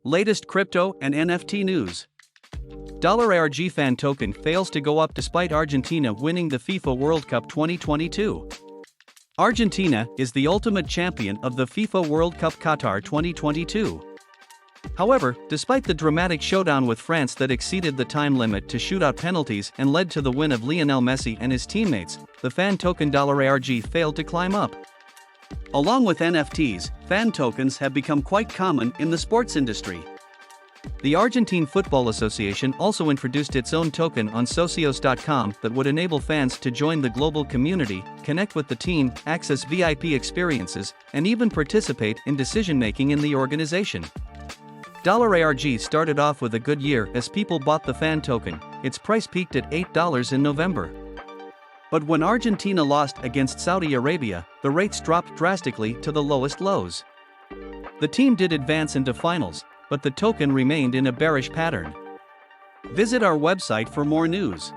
Latest crypto and NFT news. $ARG fan token fails to go up despite Argentina winning the FIFA World Cup 2022. Argentina is the ultimate champion of the FIFA World Cup Qatar 2022. However, despite the dramatic showdown with France that exceeded the time limit to shootout penalties and led to the win of Lionel Messi and his teammates, the fan token $ARG failed to climb up. Along with NFTs, fan tokens have become quite common in the sports industry. The Argentine Football Association also introduced its own token on socios.com that would enable fans to join the global community, connect with the team, access VIP experiences, and even participate in decision-making in the organization. $ARG started off with a good year as people bought the fan token. Its price peaked at $8 in November. But when Argentina lost against Saudi Arabia, the rates dropped drastically to the lowest lows. The team did advance into finals, but the token remained in a bearish pattern. Visit our website for more news.